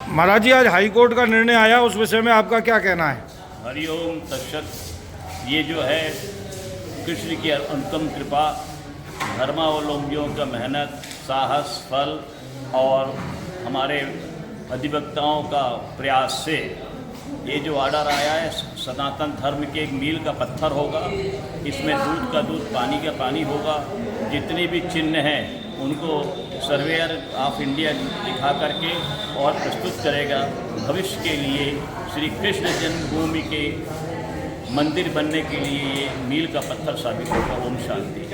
महाराज जी, आज high court का निर्णय आया, उस विषय में आपका क्या कहना है? हरिओम तत्सत। ये जो है कृष्ण की अनुपम कृपा, धर्मावलंबियों का मेहनत, साहस, फल और हमारे अधिवक्ताओं का प्रयास से ये जो ऑर्डर आया है सनातन धर्म के एक मील का पत्थर होगा। इसमें दूध का दूध, पानी का पानी होगा। जितने भी चिन्ह हैं उनको सर्वेयर ऑफ इंडिया दिखा करके और प्रस्तुत करेगा। भविष्य के लिए श्री कृष्ण जन्मभूमि के मंदिर बनने के लिए ये मील का पत्थर साबित होगा। ओम शांति।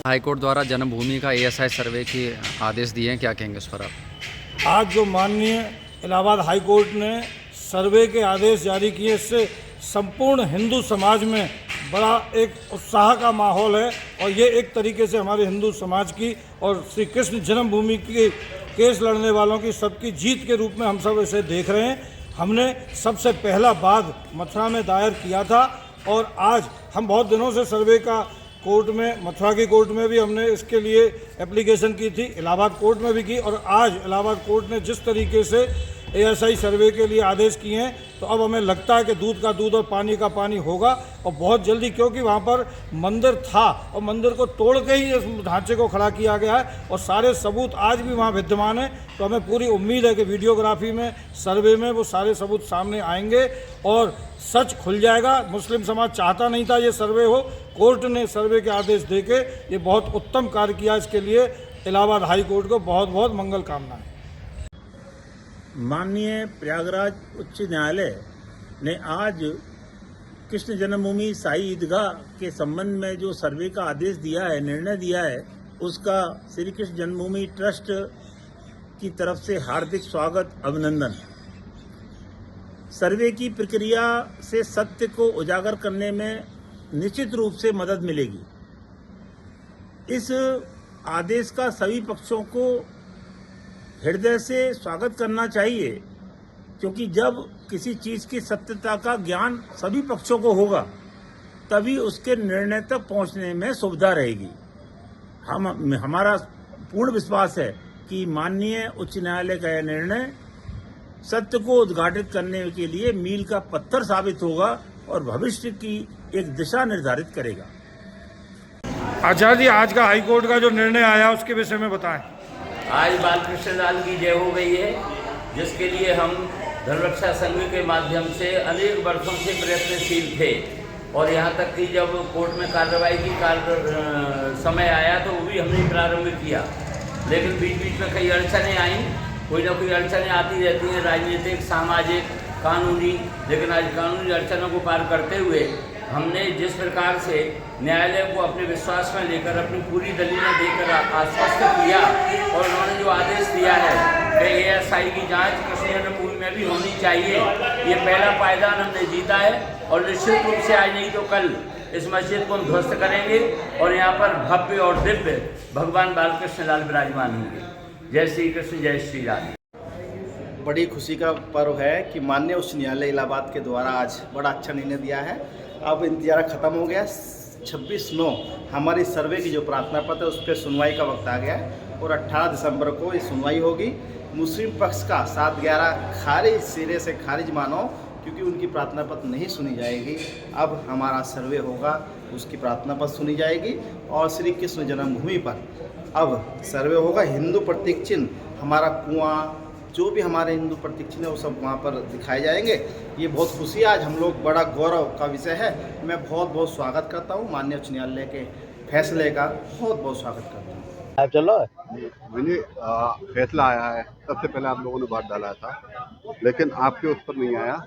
हाईकोर्ट द्वारा जन्मभूमि का ASI सर्वे के आदेश दिए हैं, क्या कहेंगे उस पर आप? आज जो माननीय इलाहाबाद हाई कोर्ट ने सर्वे के आदेश जारी किए, इससे संपूर्ण हिंदू समाज में बड़ा एक उत्साह का माहौल है और ये एक तरीके से हमारे हिंदू समाज की और श्री कृष्ण जन्मभूमि के केस लड़ने वालों की सबकी जीत के रूप में हम सब इसे देख रहे हैं। हमने सबसे पहला वाद मथुरा में दायर किया था और आज हम बहुत दिनों से सर्वे का कोर्ट में, मथुरा की कोर्ट में भी हमने इसके लिए एप्लीकेशन की थी, इलाहाबाद कोर्ट में भी की और आज इलाहाबाद कोर्ट ने जिस तरीके से ASI सर्वे के लिए आदेश किए हैं, तो अब हमें लगता है कि दूध का दूध और पानी का पानी होगा और बहुत जल्दी, क्योंकि वहाँ पर मंदिर था और मंदिर को तोड़ के ही इस ढांचे को खड़ा किया गया है और सारे सबूत आज भी वहाँ विद्यमान है। तो हमें पूरी उम्मीद है कि वीडियोग्राफी में, सर्वे में वो सारे सबूत सामने आएंगे और सच खुल जाएगा। मुस्लिम समाज चाहता नहीं था ये सर्वे हो, कोर्ट ने सर्वे के आदेश देके ये बहुत उत्तम कार्य किया। इसके लिए इलाहाबाद हाई कोर्ट को बहुत बहुत मंगल कामनाएं। माननीय प्रयागराज उच्च न्यायालय ने आज कृष्ण जन्मभूमि साई ईदगाह के संबंध में जो सर्वे का आदेश दिया है, निर्णय दिया है, उसका श्री कृष्ण जन्मभूमि ट्रस्ट की तरफ से हार्दिक स्वागत, अभिनंदन। सर्वे की प्रक्रिया से सत्य को उजागर करने में निश्चित रूप से मदद मिलेगी। इस आदेश का सभी पक्षों को हृदय से स्वागत करना चाहिए, क्योंकि जब किसी चीज की सत्यता का ज्ञान सभी पक्षों को होगा तभी उसके निर्णय तक पहुंचने में सुविधा रहेगी। हमारा पूर्ण विश्वास है कि माननीय उच्च न्यायालय का यह निर्णय सत्य को उद्घाटित करने के लिए मील का पत्थर साबित होगा और भविष्य की एक दिशा निर्धारित करेगा। आचार्य जी, आज का हाई कोर्ट का जो निर्णय आया उसके विषय में बताएं। आज बालकृष्ण लाल की जय हो गई है, जिसके लिए हम धर्मरक्षा संघ के माध्यम से अनेक वर्षों से प्रयत्नशील थे और यहाँ तक कि जब कोर्ट में कार्रवाई की समय आया तो वो भी हमने प्रारंभ किया, लेकिन बीच बीच में कई अड़चनें आईं। कोई ना कोई अड़चनें आती रहती हैं, राजनीतिक, सामाजिक, कानूनी, लेकिन आज कानूनी अड़चनों को पार करते हुए हमने जिस प्रकार से न्यायालय को अपने विश्वास में लेकर अपनी पूरी दलीलें देकर आश्वस्त किया और उन्होंने जो आदेश दिया है कि ASI की जांच कृष्ण जन्मभूमि में भी होनी चाहिए, ये पहला पायदान हमने जीता है और निश्चित रूप से आज नहीं तो कल इस मस्जिद को हम ध्वस्त करेंगे और यहाँ पर भव्य और दिव्य भगवान बालकृष्ण लाल विराजमान होंगे। जय श्री कृष्ण, जय श्री राम। बड़ी खुशी का पर्व है कि माननीय उच्च न्यायालय इलाहाबाद के द्वारा आज बड़ा अच्छा निर्णय दिया है। अब इंतजार ख़त्म हो गया। 26/9 हमारी सर्वे की जो प्रार्थना पत्र है उस पर सुनवाई का वक्त आ गया है और 18 दिसंबर को ये सुनवाई होगी। मुस्लिम पक्ष का 7/11 खारिज, सिरे से खारिज मानो, क्योंकि उनकी प्रार्थना पत्र नहीं सुनी जाएगी। अब हमारा सर्वे होगा, उसकी प्रार्थना पत्र सुनी जाएगी और श्री कृष्ण जन्मभूमि पर अब सर्वे होगा। हिंदू प्रतीक चिन्ह, हमारा कुआं, जो भी हमारे हिंदू प्रतीक चिन्ह है वो सब वहाँ पर दिखाए जाएंगे। ये बहुत खुशी है, आज हम लोग बड़ा गौरव का विषय है। मैं बहुत बहुत स्वागत करता हूँ माननीय उच्च न्यायालय के फैसले का, बहुत बहुत स्वागत करता हूँ। चलो फैसला आया है, सबसे पहले आप लोगों ने वोट डाला था, लेकिन आपके उस पर नहीं आया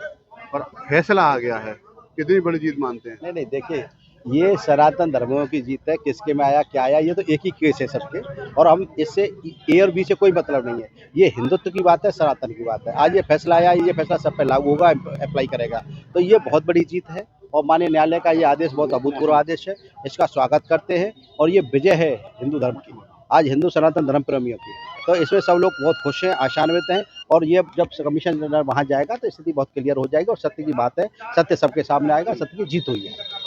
और फैसला आ गया है। कितनी बड़ी जीत मानते हैं? नहीं, देखिए, ये सनातन धर्मों की जीत है। किसके में आया, क्या आया, ये तो एक ही केस है सबके, और हम इससे A और B से कोई मतलब नहीं है। ये हिंदुत्व की बात है, सनातन की बात है। आज ये फैसला आया, ये फैसला सब पे लागू होगा, अप्लाई करेगा, तो ये बहुत बड़ी जीत है और माननीय न्यायालय का ये आदेश बहुत अभूतपूर्व आदेश है। इसका स्वागत करते हैं और ये विजय है हिंदू धर्म की, आज हिंदू सनातन धर्म प्रेमियों की। तो इसमें सब लोग बहुत खुश हैं, आशान्वित हैं और ये जब कमीशन जनरल वहाँ जाएगा तो स्थिति बहुत क्लियर हो जाएगी और सत्य की बात है, सत्य सबके सामने आएगा, सत्य की जीत हुई है।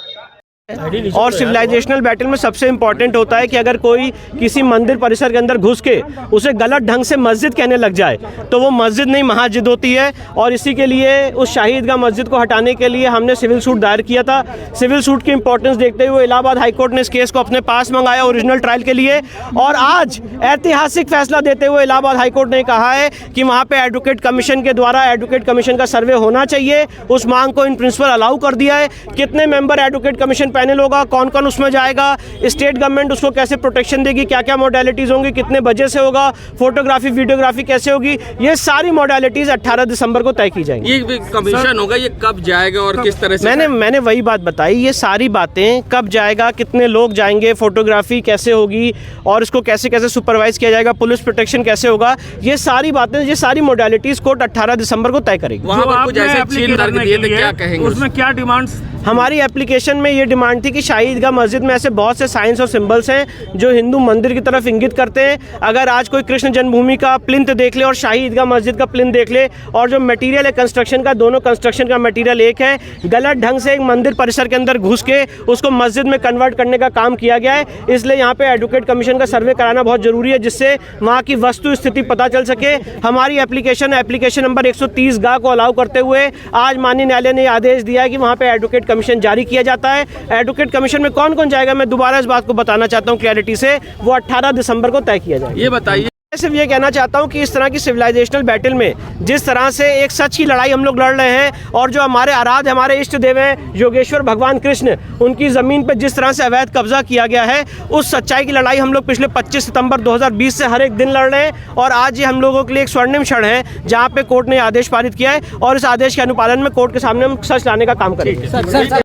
और सिविलाइजेशनल बैटल में सबसे इम्पोर्टेंट होता है कि अगर कोई किसी मंदिर परिसर के अंदर घुस के उसे गलत ढंग से मस्जिद कहने लग जाए तो वो मस्जिद नहीं महाजिद होती है। और इसी के लिए उस शाही ईदगाह मस्जिद को हटाने के लिए हमने सिविल सूट दायर किया था। सिविल सूट की इंपॉर्टेंस देखते हुए इलाहाबाद हाईकोर्ट ने इस केस को अपने पास मंगाया ओरिजिनल ट्रायल के लिए, और आज ऐतिहासिक फैसला देते हुए इलाहाबाद हाईकोर्ट ने कहा है कि वहाँ पे एडवोकेट कमीशन के द्वारा एडवोकेट कमीशन का सर्वे होना चाहिए। उस मांग को इन प्रिंसिपल अलाउ कर दिया है। कितने मेंबर एडवोकेट कमीशन पैनल होगा, कौन कौन उसमें जाएगा, स्टेट गवर्नमेंट उसको कैसे प्रोटेक्शन देगी, क्या क्या मोडालिटीज़ होंगी, कितने बजे से होगा, फोटोग्राफी वीडियोग्राफी कैसे होगी, ये सारी मोडालिटीज़ 18 दिसंबर को तय की जाएंगी। ये कमीशन होगा, ये कब जाएगा और किस तरह से? मैंने वही बात बताई, ये सारी बातें कब जाएगा, कितने लोग जाएंगे, फोटोग्राफी कैसे होगी और इसको कैसे कैसे सुपरवाइज किया जाएगा, पुलिस प्रोटेक्शन कैसे होगा, ये सारी बातें, ये सारी मोडालिटीज़ कोर्ट 18 दिसंबर को तय करेगी। वहाँ पर कुछ ऐसे चीन दर्ज दिए थे, क्या कहेंगे उसमें? क्या डिमांड्स? हमारी एप्लीकेशन में ये डिमांड थी कि शाही ईदगाह मस्जिद में ऐसे बहुत से साइंस और सिंबल्स हैं जो हिंदू मंदिर की तरफ इंगित करते हैं। अगर आज कोई कृष्ण जन्मभूमि का प्लिंथ देख ले और शाही ईदगाह मस्जिद का प्लिंथ देख ले, और जो मटेरियल है कंस्ट्रक्शन का, दोनों कंस्ट्रक्शन का मटेरियल एक है, गलत ढंग से एक मंदिर परिसर के अंदर घुस के उसको मस्जिद में कन्वर्ट करने का काम किया गया है। इसलिए यहाँ पे एडवोकेट कमीशन का सर्वे कराना बहुत जरूरी है, जिससे वहाँ की वस्तु स्थिति पता चल सके। हमारी एप्लीकेशन नंबर 130 गा को अलाउ करते हुए आज माननीय न्यायालय ने आदेश दिया है कि वहाँ पे एडवोकेट कमीशन जारी किया जाता है। एडवोकेट कमीशन में कौन कौन जाएगा, मैं दोबारा इस बात को बताना चाहता हूँ क्लैरिटी से, वो 18 दिसंबर को तय किया जाएगा। ये बताइए, सिर्फ ये कहना चाहता हूँ कि इस तरह की सिविलाइजेशनल बैटल में जिस तरह से एक सच की लड़ाई हम लोग लड़ रहे हैं, और जो हमारे आराध्य, हमारे इष्ट देव हैं योगेश्वर भगवान कृष्ण, उनकी ज़मीन पर जिस तरह से अवैध कब्जा किया गया है, उस सच्चाई की लड़ाई हम लोग पिछले 25 सितंबर 2020 से हर एक दिन लड़ रहे हैं। और आज ये हम लोगों के लिए एक स्वर्णिम क्षण है जहाँ पे कोर्ट ने आदेश पारित किया है, और इस आदेश के अनुपालन में कोर्ट के सामने हम सच लाने का काम करेंगे।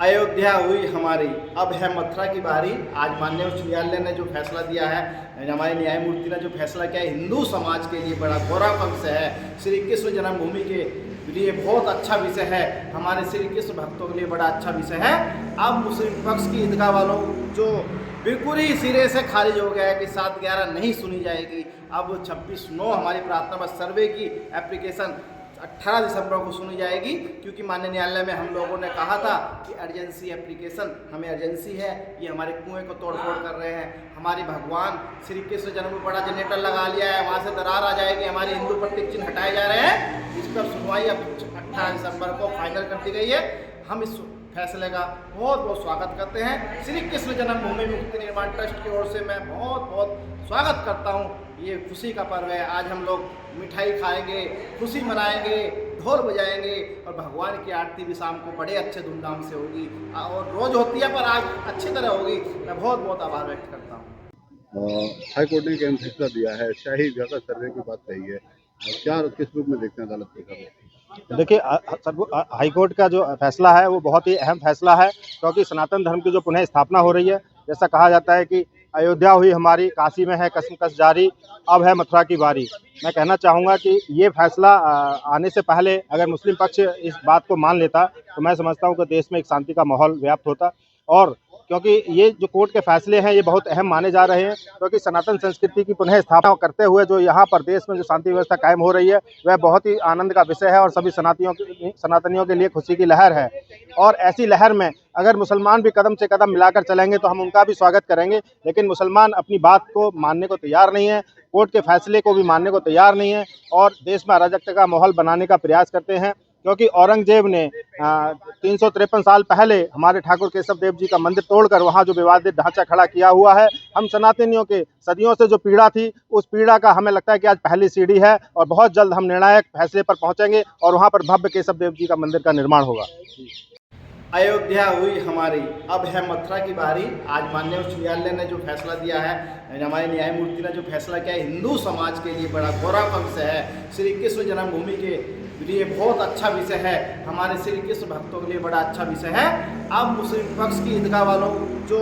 अयोध्या हुई हमारी, अब है मथुरा की बारी। आज माननीय उच्च न्यायालय ने जो फैसला दिया है, हमारे न्यायमूर्ति ने जो फैसला किया है, हिंदू समाज के लिए बड़ा गौरव का विषय है। श्री कृष्ण जन्मभूमि के लिए बहुत अच्छा विषय है, हमारे श्री कृष्ण भक्तों के लिए बड़ा अच्छा विषय है। अब मुस्लिम पक्ष की ईदगाह वालों जो बिल्कुल ही सिरे से खारिज हो गया है कि 7/11 नहीं सुनी जाएगी। अब 26/9 हमारी प्रार्थना बस सर्वे की एप्लीकेशन 18 दिसंबर को सुनी जाएगी, क्योंकि माननीय न्यायालय में हम लोगों ने कहा था कि अर्जेंसी एप्लीकेशन, हमें अर्जेंसी है, ये हमारे कुएं को तोड़फोड़ कर रहे हैं। हमारी भगवान श्री कृष्ण जन्म में बड़ा जनरेटर लगा लिया है, वहाँ से दरार आ जाएगी, हमारे हिंदू प्रतीक चिन्ह हटाए जा रहे हैं। इस पर सुनवाई अब 18 दिसंबर को फाइनल कर दी गई है। हम इस फैसले का बहुत बहुत स्वागत करते हैं। श्री कृष्ण जन्मभूमि मुक्ति निर्माण ट्रस्ट की ओर से मैं बहुत बहुत स्वागत करता हूँ। ये खुशी का पर्व है, आज हम लोग मिठाई खाएंगे, खुशी मनाएंगे, ढोल बजाएंगे, और भगवान की आरती भी शाम को बड़े अच्छे धूमधाम से होगी, और रोज़ होती है पर आज अच्छी तरह होगी। मैं बहुत बहुत आभार व्यक्त करता हूँ। हाई कोर्ट ने क्या फैसला दिया है, शाही ईदगाह का सर्वे की बात कही है, क्या किस रूप में देखते हैं अदालत के सर्वे? देखिए, हाईकोर्ट का जो फैसला है वो बहुत ही अहम फैसला है, क्योंकि सनातन धर्म की जो पुनः स्थापना हो रही है, जैसा कहा जाता है कि अयोध्या हुई हमारी, काशी में है कसमकस जारी, अब है मथुरा की बारी। मैं कहना चाहूँगा कि ये फैसला आने से पहले अगर मुस्लिम पक्ष इस बात को मान लेता तो मैं समझता हूँ कि देश में एक शांति का माहौल व्याप्त होता। और क्योंकि ये जो कोर्ट के फैसले हैं ये बहुत अहम माने जा रहे हैं, क्योंकि सनातन संस्कृति की पुनः स्थापना करते हुए जो यहाँ पर देश में जो शांति व्यवस्था कायम हो रही है वह बहुत ही आनंद का विषय है, और सभी सनातनियों के लिए खुशी की लहर है। और ऐसी लहर में अगर मुसलमान भी कदम से कदम मिलाकर चलेंगे तो हम उनका भी स्वागत करेंगे, लेकिन मुसलमान अपनी बात को मानने को तैयार नहीं है, कोर्ट के फैसले को भी मानने को तैयार नहीं है, और देश में अराजकता का माहौल बनाने का प्रयास करते हैं। क्योंकि औरंगजेब ने 353 साल पहले हमारे ठाकुर केशव देव जी का मंदिर तोड़कर वहाँ जो विवादित ढांचा खड़ा किया हुआ है, हम सनातनियों के सदियों से जो पीड़ा थी, उस पीड़ा का हमें लगता है कि आज पहली सीढ़ी है, और बहुत जल्द हम निर्णायक फैसले पर पहुँचेंगे और वहाँ पर भव्य केशव देव जी का मंदिर का निर्माण होगा। अयोध्या हुई हमारी, अब है मथुरा की बारी। आज माननीय उच्च न्यायालय ने जो फैसला दिया है, हमारे न्यायमूर्ति ने जो फैसला किया है, हिंदू समाज के लिए बड़ा गौरव का विषय है। श्री कृष्ण जन्मभूमि के लिए बहुत अच्छा विषय है, हमारे श्री कृष्ण भक्तों के लिए बड़ा अच्छा विषय है। अब मुस्लिम पक्ष की ईदगाह वालों जो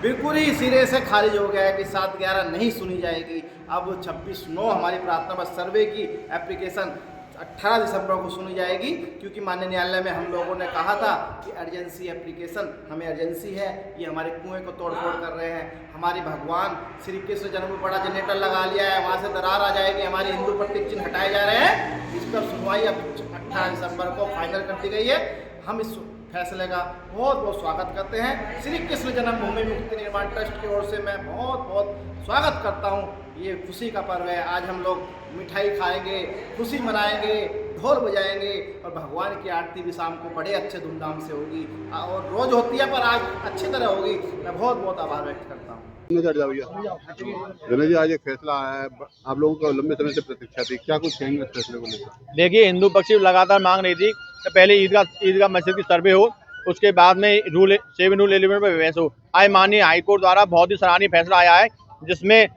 बिल्कुल ही सिरे से खारिज हो गया है कि 7/11 नहीं सुनी जाएगी। अब 26/9 हमारी प्रार्थना बस सर्वे की एप्लीकेशन 18 दिसंबर को सुनी जाएगी, क्योंकि माननीय न्यायालय में हम लोगों ने कहा था कि अर्जेंसी एप्लीकेशन, हमें अर्जेंसी है, ये हमारे कुएं को तोड़फोड़ कर रहे हैं। हमारी भगवान श्री कृष्ण जन्म में बड़ा जनरेटर लगा लिया है, वहाँ से दरार आ जाएगी, हमारे हिंदू प्रतीक चिन्ह हटाए जा रहे हैं। इस पर सुनवाई अब 18 दिसंबर को फाइनल कर दी गई है। हम इस फैसले का बहुत बहुत स्वागत करते हैं। श्री कृष्ण जन्मभूमि मुक्ति निर्माण ट्रस्ट की ओर से मैं बहुत बहुत स्वागत करता हूँ। ये खुशी का पर्व है। आज हम लोग मिठाई खाएंगे, खुशी मनाएंगे, ढोल बजाएंगे और भगवान की आरती भी शाम को बड़े अच्छे धूमधाम से होगी और रोज होती है पर आज अच्छी तरह होगी। मैं बहुत बहुत आभार व्यक्त करता हूँ। जनरल जी, आज एक फैसला आया है, आप लोगों को लंबे समय से प्रतीक्षा थी, क्या कुछ कहेंगे इस फैसले को लेकर? देखिए, हिंदू पक्ष लगातार मांग रही थी कि पहले ईदगाह मस्जिद की सर्वे हो, उसके बाद में रूल 7 रूल 11 पर बहस हो। आज माननीय हाईकोर्ट द्वारा बहुत ही सराहनीय फैसला आया है, जिसमें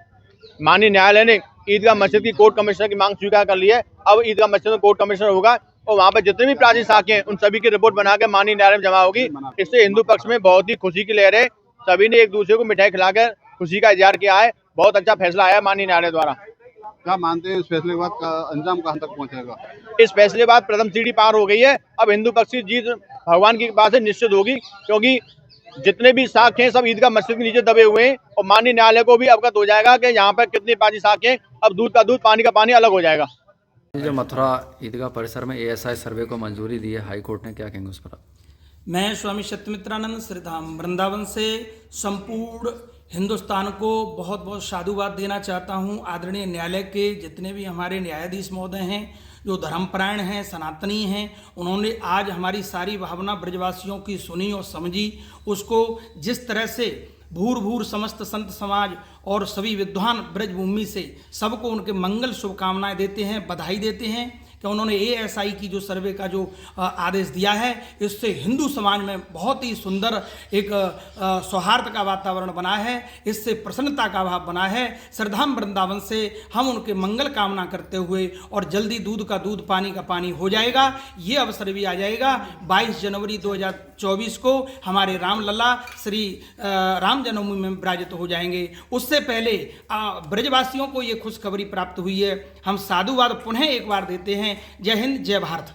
माननीय न्यायालय ने ईदगाह मस्जिद की कोर्ट कमिश्नर की मांग स्वीकार कर ली है। अब ईदगाह मस्जिद में कोर्ट कमिश्नर होगा और वहाँ पर जितने भी प्राचीन साक्ष्य हैं उन सभी की रिपोर्ट बना के माननीय न्यायालय में जमा होगी। इससे हिंदू पक्ष में बहुत ही खुशी की लहर है। सभी ने एक दूसरे को मिठाई खिलाकर खुशी का इजहार किया है। बहुत अच्छा फैसला आया माननीय न्यायालय द्वारा। क्या मानते हैं इस फैसले के बाद का अंजाम कहाँ तक पहुँचेगा? इस फैसले के बाद प्रथम सीढ़ी पार हो गई है। अब हिंदू पक्ष की जीत भगवान की कृपा से निश्चित होगी, क्योंकि जितने भी साक्ष्य हैं सब ईदगाह मस्जिद के नीचे दबे हुए हैं और माननीय न्यायालय को भी अवगत हो जाएगा कि यहाँ पर कितने प्राचीन साक्ष्य हैं। अब दूध का दूध, पानी का पानी अलग हो जाएगा। जो मथुरा ईदगाह परिसर में ASI सर्वे को मंजूरी दी है हाई कोर्ट ने, क्या कहेंगे उस पर आप? मैं स्वामी सत्यमित्रानंद श्रीधाम वृंदावन से संपूर्ण हिंदुस्तान को बहुत बहुत साधुवाद देना चाहता हूं। आदरणीय न्यायालय के जितने भी हमारे न्यायाधीश महोदय हैं, जो धर्मपरायण हैं, सनातनी हैं, उन्होंने आज हमारी सारी भावना ब्रजवासियों की सुनी और समझी। उसको जिस तरह से भूर समस्त संत समाज और सभी विद्वान ब्रजभूमि से सबको उनके मंगल शुभकामनाएं देते हैं, बधाई देते हैं कि उन्होंने ASI की जो सर्वे का जो आदेश दिया है, इससे हिंदू समाज में बहुत ही सुंदर एक सौहार्द का वातावरण बना है, इससे प्रसन्नता का भाव बना है। श्रद्धाम वृंदावन से हम उनके मंगल कामना करते हुए और जल्दी दूध का दूध, पानी का पानी हो जाएगा, ये अवसर भी आ जाएगा। 22 जनवरी 2024 को हमारे रामलला श्री राम जन्मभूमि में विराजित हो जाएंगे। उससे पहले ब्रजवासियों को ये खुशखबरी प्राप्त हुई है। हम साधुवाद पुनः एक बार देते हैं। जय हिंद, जय भारत।